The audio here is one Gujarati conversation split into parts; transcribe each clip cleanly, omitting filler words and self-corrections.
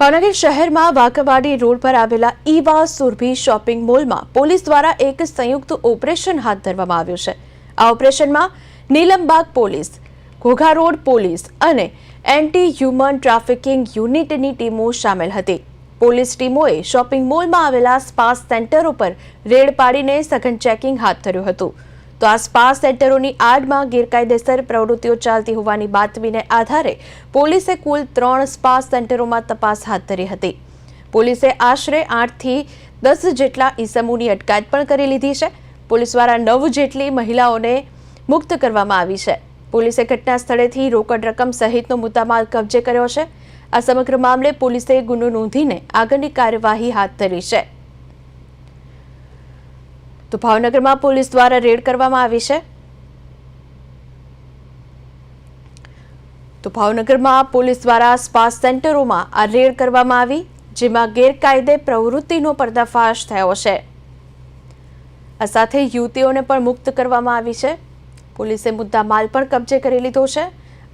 ભાવનગર શહેરમાં વાઘવાડી રોડ પર આવેલા ઈવા સુરભી શોપિંગ મોલમાં પોલીસ દ્વારા એક સંયુક્ત ઓપરેશન હાથ ધરવામાં આવ્યું છે। આ ઓપરેશનમાં Nilambag police, Ghogha road police અને એન્ટી હ્યુમન ટ્રાફિકિંગ યુનિટની ટીમો સામેલ હતી। પોલીસ ટીમોએ શોપિંગ મોલમાં આવેલા સ્પા સેન્ટરો પર રેડ પાડીને સઘન ચેકિંગ હાથ ધર્યું હતું। તો આ સ્પા સેન્ટરોની આડમાં ગેરકાયદેસર પ્રવૃત્તિઓ ચાલતી હોવાની બાતમીને આધારે પોલીસે કુલ 3 સ્પા સેન્ટરોમાં તપાસ હાથ ધરી હતી। પોલીસે આશરે 8 થી 10 જેટલા ઈસમોની અટકાયત પણ કરી લીધી છે। પોલીસ દ્વારા 9 જેટલી મહિલાઓને મુક્ત કરવામાં આવી છે। પોલીસે ઘટના સ્થળેથી રોકડ રકમ સહિતનો મુદ્દામાલ કબજે કર્યો છે। આ સમગ્ર મામલે પોલીસે ગુનો નોંધીને આગળની કાર્યવાહી હાથ ધરી છે। તો ભાવનગરમાં પોલીસ દ્વારા રેડ કરવામાં આવી છે। તો ભાવનગરમાં પોલીસ દ્વારા સ્પા સેન્ટરોમાં આ રેડ કરવામાં આવી, જેમાં ગેરકાયદે પ્રવૃત્તિનો પર્દાફાશ થયો છે। આ સાથે યુવતીઓને પણ મુક્ત કરવામાં આવી છે। પોલીસે મુદ્દા માલ પણ કબજે કરી લીધો છે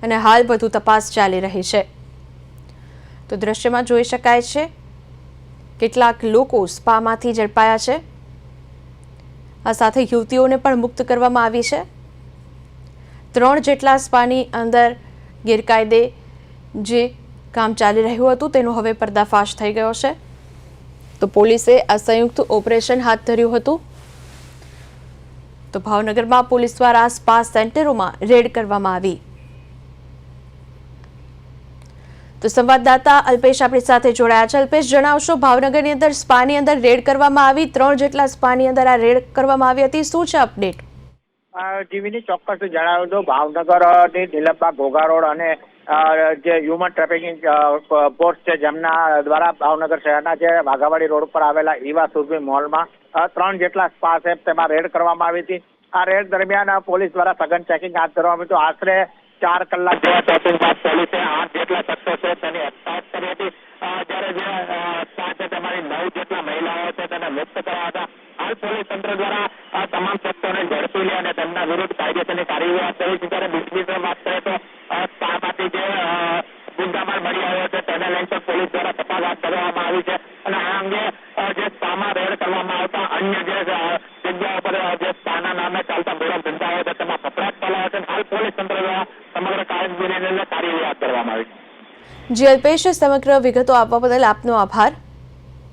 અને હાલ વધુ તપાસ ચાલી રહી છે। તો દ્રશ્યમાં જોઈ શકાય છે કેટલાક લોકો સ્પામાંથી ઝડપાયા છે। આ સાથે યુવતીઓને પણ મુક્ત કરવામાં આવી છે। 3 જેટલા સ્પાની અંદર ગેરકાયદે જે કામ ચાલી રહ્યું હતું તેનો હવે પર્દાફાશ થઈ ગયો છે। તો પોલીસે આ સંયુક્ત ઓપરેશન હાથ ધર્યું હતું। તો ભાવનગરમાં પોલીસ દ્વારા સ્પા સેન્ટરોમાં રેડ કરવામાં આવી। તો સંવાદદાતા અલ્પેશ આપણી સાથે જોડાયા છે। અલ્પેશ, જણાવશો, ભાવનગરની અંદર સ્પાની અંદર રેડ કરવામાં આવી, 3 જેટલા સ્પાની અંદર આ રેડ કરવામાં આવી હતી, શું છે અપડેટ? જીવીની ચોક્કસ જણાવ્યું તો ભાવનગરની નીલમબાગ, ઘોઘા રોડ અને જે હ્યુમન ટ્રાફિકિંગ ફોર્સ છે જેમના દ્વારા ભાવનગર શહેરના જે વાઘાવાડી રોડ પર આવેલા ઈવા સુરભી મોલમાં 3 જેટલા સ્પા છે તેમાં રેડ કરવામાં આવી હતી। આ રેડ દરમિયાન પોલીસ દ્વારા સઘન ચેકિંગ હાથ ધરવામાં આવ્યું હતું। આશરે 4 કલાક જેવા ચેકિંગ બાદ પોલીસે 8 જેટલા શખ્સો છે તેની અટકાયત કરી હતી। જ્યારે જે સ્પા છે તેમાંથી 9 જેટલા મહિલાઓ છે તેને મુક્ત કર્યા હતા। હાલ પોલીસ તંત્ર દ્વારા તમામ શખ્સોને ઝડપી લે અને તેમના વિરુદ્ધ કાયદેસરની કાર્યવાહી હાથ ધરી છે। ત્યારે બીજી વાત કરીએ તો સ્પામાંથી જે મુદ્દામાલ મળી આવ્યો છે તેને લઈને પણ પોલીસ દ્વારા તપાસ હાથ ધરવામાં આવી છે અને આ અંગે જે સ્પામાં રેડ કરવામાં આવતા અન્ય જે જગ્યાઓ પર જે સ્પાના નામે ચાલતા ગોળા ધંધાઓ છે તેમાં કપડાટ ચલાવે છે। હાલ પોલીસ તંત્ર દ્વારા સમગ્ર કામગીરીને કાર્યવાહી હાથ ધરવામાં આવી છે। જી અલ્પેશ, સમગ્ર વિગતો આપવા બદલ આપનો આભાર।